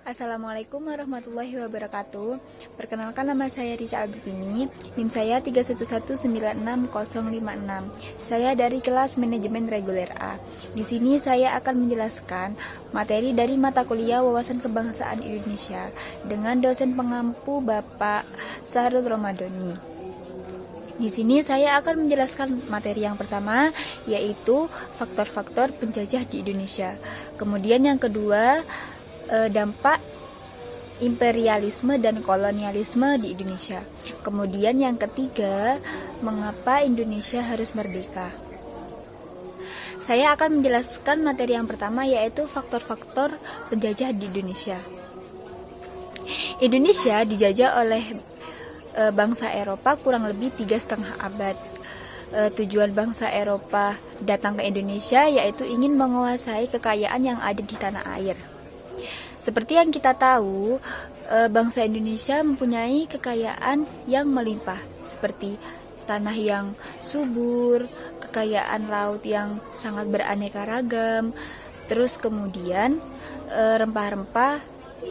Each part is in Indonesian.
Assalamualaikum warahmatullahi wabarakatuh. Perkenalkan, nama saya Rica Albini, NIM saya 31196056. Saya dari kelas Manajemen Reguler A. Di sini saya akan menjelaskan materi dari mata kuliah Wawasan Kebangsaan Indonesia dengan dosen pengampu Bapak Sahrul Romadhoni. Di sini saya akan menjelaskan materi yang pertama, yaitu faktor-faktor penjajah di Indonesia. Kemudian yang kedua, dampak imperialisme dan kolonialisme di Indonesia. Kemudian yang ketiga, mengapa Indonesia harus merdeka. Saya akan menjelaskan materi yang pertama, yaitu faktor-faktor penjajah di Indonesia. Indonesia dijajah oleh bangsa Eropa kurang lebih 3,5 abad. Tujuan bangsa Eropa datang ke Indonesia yaitu ingin menguasai kekayaan yang ada di tanah air. Seperti yang kita tahu, bangsa Indonesia mempunyai kekayaan yang melimpah, seperti tanah yang subur, kekayaan laut yang sangat beraneka ragam, terus kemudian rempah-rempah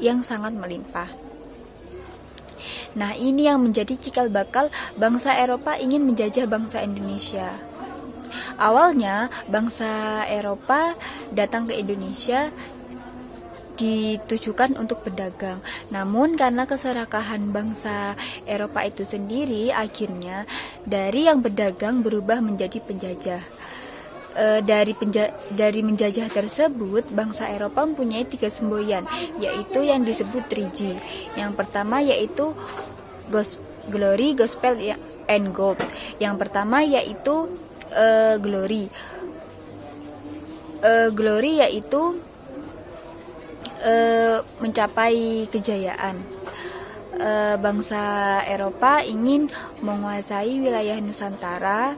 yang sangat melimpah. Nah, ini yang menjadi cikal bakal bangsa Eropa ingin menjajah bangsa Indonesia. Awalnya, bangsa Eropa datang ke Indonesia ditujukan untuk berdagang. Namun karena keserakahan bangsa Eropa itu sendiri, akhirnya dari yang berdagang berubah menjadi penjajah. Dari menjajah tersebut, bangsa Eropa mempunyai 3 semboyan, yaitu yang disebut 3G. Yang pertama yaitu Glory, Gospel, and Gold. Yang pertama yaitu Glory. Glory yaitu mencapai kejayaan. Bangsa Eropa ingin menguasai wilayah Nusantara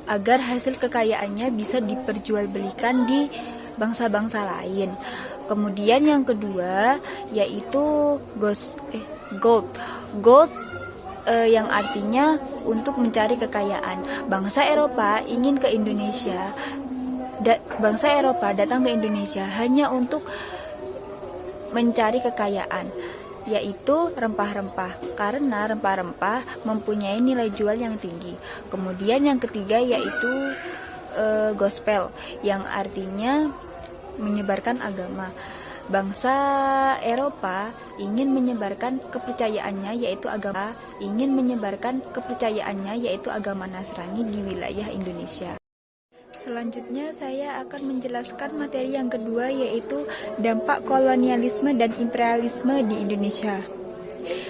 agar hasil kekayaannya bisa diperjualbelikan di bangsa-bangsa lain. Kemudian yang kedua yaitu Gold. Gold yang artinya untuk mencari kekayaan. Bangsa Eropa ingin ke Indonesia. Bangsa Eropa datang ke Indonesia hanya untuk mencari kekayaan, yaitu rempah-rempah, karena rempah-rempah mempunyai nilai jual yang tinggi. Kemudian yang ketiga yaitu Gospel, yang artinya menyebarkan agama. Bangsa Eropa ingin menyebarkan kepercayaannya yaitu agama Nasrani di wilayah Indonesia. Selanjutnya saya akan menjelaskan materi yang kedua, yaitu dampak kolonialisme dan imperialisme di Indonesia.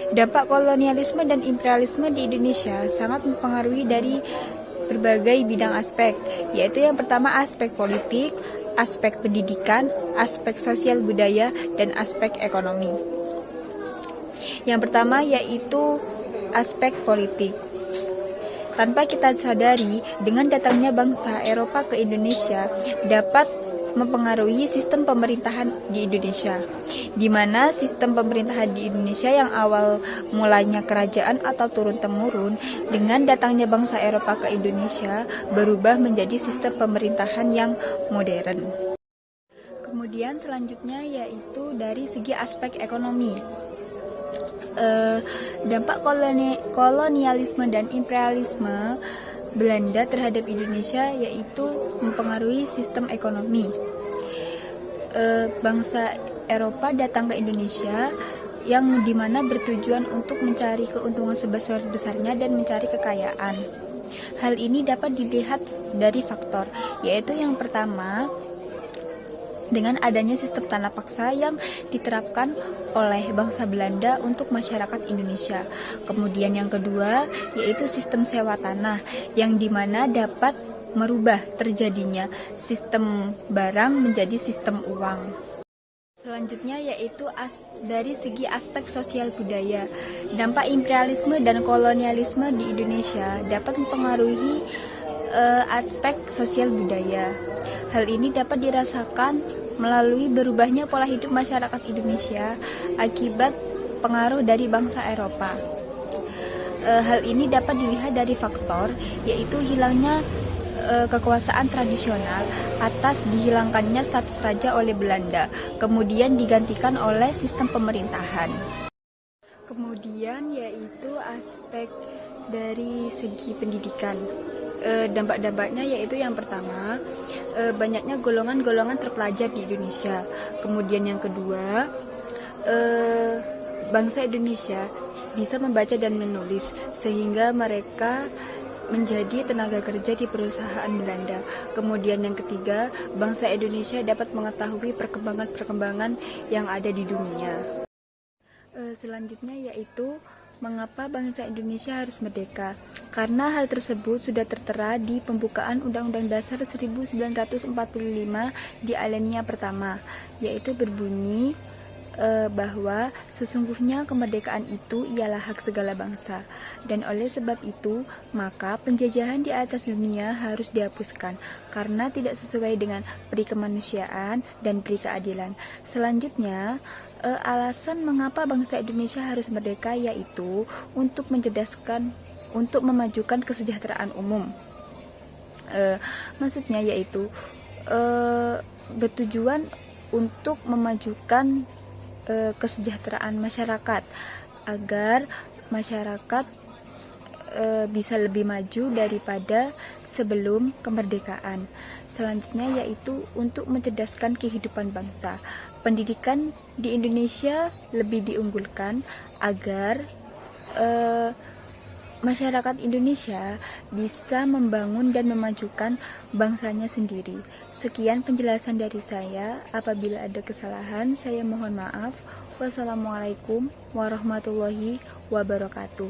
Dampak kolonialisme dan imperialisme di Indonesia sangat mempengaruhi dari berbagai bidang aspek, yaitu yang pertama aspek politik, aspek pendidikan, aspek sosial budaya, dan aspek ekonomi. Yang pertama yaitu aspek politik. Tanpa kita sadari, dengan datangnya bangsa Eropa ke Indonesia dapat mempengaruhi sistem pemerintahan di Indonesia, di mana sistem pemerintahan di Indonesia yang awal mulanya kerajaan atau turun-temurun, dengan datangnya bangsa Eropa ke Indonesia berubah menjadi sistem pemerintahan yang modern. Kemudian selanjutnya yaitu dari segi aspek ekonomi. Dampak kolonialisme dan imperialisme Belanda terhadap Indonesia yaitu mempengaruhi sistem ekonomi. Bangsa Eropa datang ke Indonesia yang dimana bertujuan untuk mencari keuntungan sebesar-besarnya dan mencari kekayaan. Hal ini dapat dilihat dari faktor, yaitu yang pertama, dengan adanya sistem tanah paksa yang diterapkan oleh bangsa Belanda untuk masyarakat Indonesia. Kemudian yang kedua yaitu sistem sewa tanah, yang dimana dapat merubah terjadinya sistem barang menjadi sistem uang. Selanjutnya yaitu dari segi aspek sosial budaya. Dampak imperialisme dan kolonialisme di Indonesia dapat mempengaruhi aspek sosial budaya. Hal ini dapat dirasakan melalui berubahnya pola hidup masyarakat Indonesia akibat pengaruh dari bangsa Eropa. Hal ini dapat dilihat dari faktor, yaitu hilangnya kekuasaan tradisional atas dihilangkannya status raja oleh Belanda, kemudian digantikan oleh sistem pemerintahan. Kemudian yaitu aspek dari segi pendidikan. Dampak-dampaknya yaitu yang pertama, banyaknya golongan-golongan terpelajar di Indonesia. Kemudian yang kedua, bangsa Indonesia bisa membaca dan menulis sehingga mereka menjadi tenaga kerja di perusahaan Belanda. Kemudian yang ketiga, bangsa Indonesia dapat mengetahui perkembangan-perkembangan yang ada di dunia. Selanjutnya yaitu mengapa bangsa Indonesia harus merdeka? Karena hal tersebut sudah tertera di pembukaan Undang-Undang Dasar 1945 di alinea pertama, yaitu berbunyi bahwa sesungguhnya kemerdekaan itu ialah hak segala bangsa, dan oleh sebab itu maka penjajahan di atas dunia harus dihapuskan karena tidak sesuai dengan peri kemanusiaan dan peri keadilan. Selanjutnya, alasan mengapa bangsa Indonesia harus merdeka yaitu untuk mencerdaskan, untuk memajukan kesejahteraan umum. Maksudnya yaitu bertujuan untuk memajukan kesejahteraan masyarakat agar masyarakat bisa lebih maju daripada sebelum kemerdekaan. Selanjutnya yaitu untuk mencerdaskan kehidupan bangsa. Pendidikan di Indonesia lebih diunggulkan agar masyarakat Indonesia bisa membangun dan memajukan bangsanya sendiri. Sekian penjelasan dari saya. Apabila ada kesalahan, saya mohon maaf. Wassalamualaikum warahmatullahi wabarakatuh.